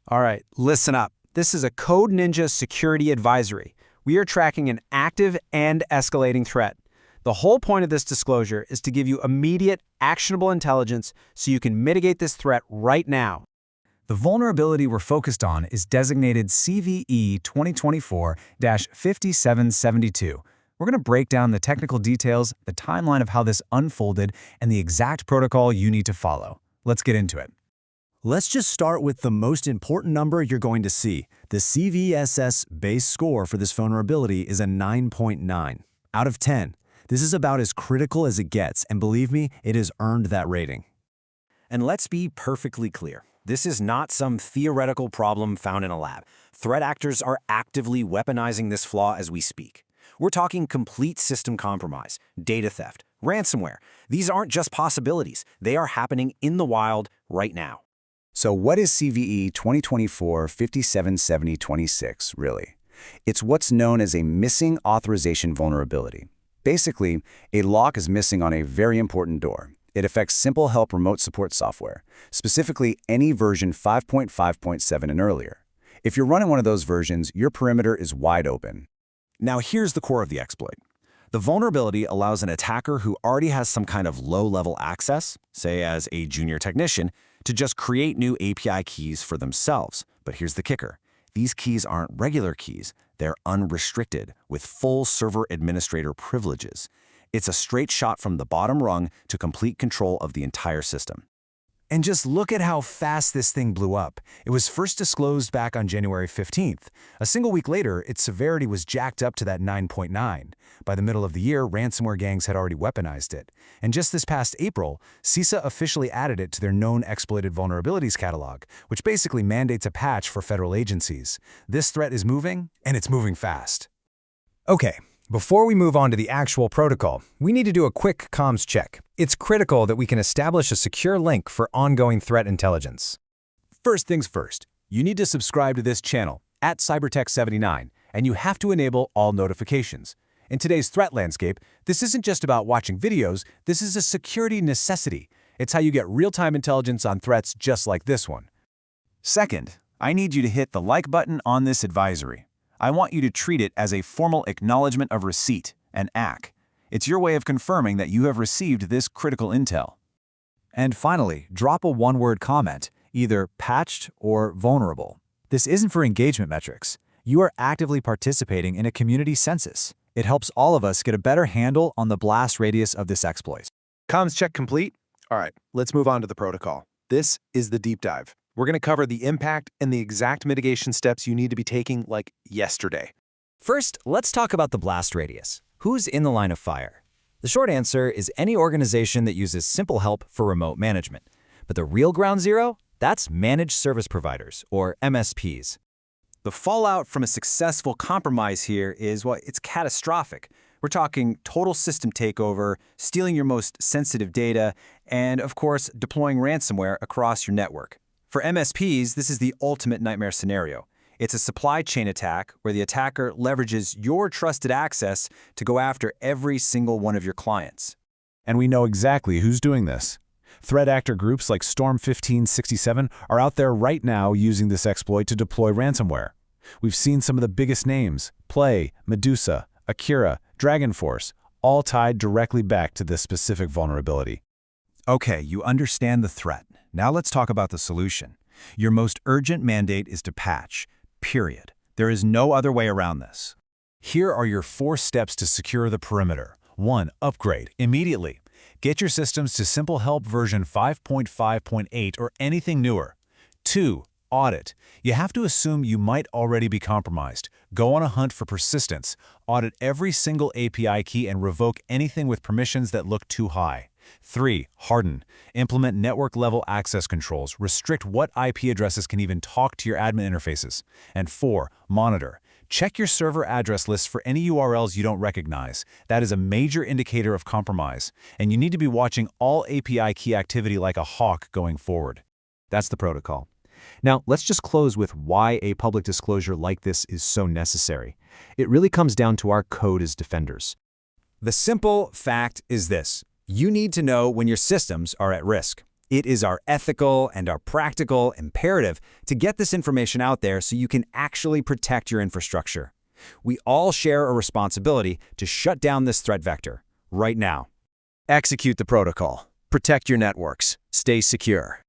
All right, listen up. This is a Code Ninja security advisory. We are tracking an active and escalating threat. The whole point of this disclosure is to give you immediate, actionable intelligence so you can mitigate this threat right now. The vulnerability we're focused on is designated CVE-2024-57726. We're going to break down the technical details, the timeline of how this unfolded, and the exact protocol you need to follow. Let's get into it. Let's just start with the most important number you're going to see. The CVSS base score for this vulnerability is a 9.9 out of 10. This is about as critical as it gets, and believe me, it has earned that rating. And let's be perfectly clear. This is not some theoretical problem found in a lab. Threat actors are actively weaponizing this flaw as we speak. We're talking complete system compromise, data theft, ransomware. These aren't just possibilities. They are happening in the wild right now. So what is CVE 2024-57726 really? It's what's known as a missing authorization vulnerability. Basically, a lock is missing on a very important door. It affects SimpleHelp remote support software, specifically any version 5.5.7 and earlier. If you're running one of those versions, your perimeter is wide open. Now here's the core of the exploit. The vulnerability allows an attacker who already has some kind of low-level access, say as a junior technician, to just create new API keys for themselves. But here's the kicker. These keys aren't regular keys. They're unrestricted, with full server administrator privileges. It's a straight shot from the bottom rung to complete control of the entire system. And just look at how fast this thing blew up. It was first disclosed back on January 15th. A single week later, its severity was jacked up to that 9.9. By the middle of the year, ransomware gangs had already weaponized it. And just this past April, CISA officially added it to their known exploited vulnerabilities catalog, which basically mandates a patch for federal agencies. This threat is moving, and it's moving fast. Okay. Before we move on to the actual protocol, we need to do a quick comms check. It's critical that we can establish a secure link for ongoing threat intelligence. First things first, you need to subscribe to this channel at Cybertech79, and you have to enable all notifications. In today's threat landscape, this isn't just about watching videos, this is a security necessity. It's how you get real-time intelligence on threats just like this one. Second, I need you to hit the like button on this advisory. I want you to treat it as a formal acknowledgement of receipt, an ACK. It's your way of confirming that you have received this critical intel. And finally, drop a one-word comment, either patched or vulnerable. This isn't for engagement metrics. You are actively participating in a community census. It helps all of us get a better handle on the blast radius of this exploit. Comms check complete? All right, let's move on to the protocol. This is the deep dive. We're going to cover the impact and the exact mitigation steps you need to be taking like yesterday. First, let's talk about the blast radius. Who's in the line of fire? The short answer is any organization that uses SimpleHelp for remote management. But the real ground zero? That's managed service providers, or MSPs. The fallout from a successful compromise here is, well, it's catastrophic. We're talking total system takeover, stealing your most sensitive data, and of course, deploying ransomware across your network. For MSPs, this is the ultimate nightmare scenario. It's a supply chain attack where the attacker leverages your trusted access to go after every single one of your clients. And we know exactly who's doing this. Threat actor groups like Storm 1567 are out there right now using this exploit to deploy ransomware. We've seen some of the biggest names, Play, Medusa, Akira, Dragonforce, all tied directly back to this specific vulnerability. Okay, you understand the threat. Now let's talk about the solution. Your most urgent mandate is to patch, period. There is no other way around this. Here are your 4 steps to secure the perimeter. 1. Upgrade immediately. Get your systems to SimpleHelp version 5.5.8 or anything newer. 2. Audit. You have to assume you might already be compromised. Go on a hunt for persistence. Audit every single API key and revoke anything with permissions that look too high. 3. Harden. Implement network-level access controls. Restrict what IP addresses can even talk to your admin interfaces. And 4. Monitor. Check your server address lists for any URLs you don't recognize. That is a major indicator of compromise, and you need to be watching all API key activity like a hawk going forward. That's the protocol. Now, let's just close with why a public disclosure like this is so necessary. It really comes down to our code as defenders. The simple fact is this. You need to know when your systems are at risk. It is our ethical and our practical imperative to get this information out there so you can actually protect your infrastructure. We all share a responsibility to shut down this threat vector right now. Execute the protocol. Protect your networks. Stay secure.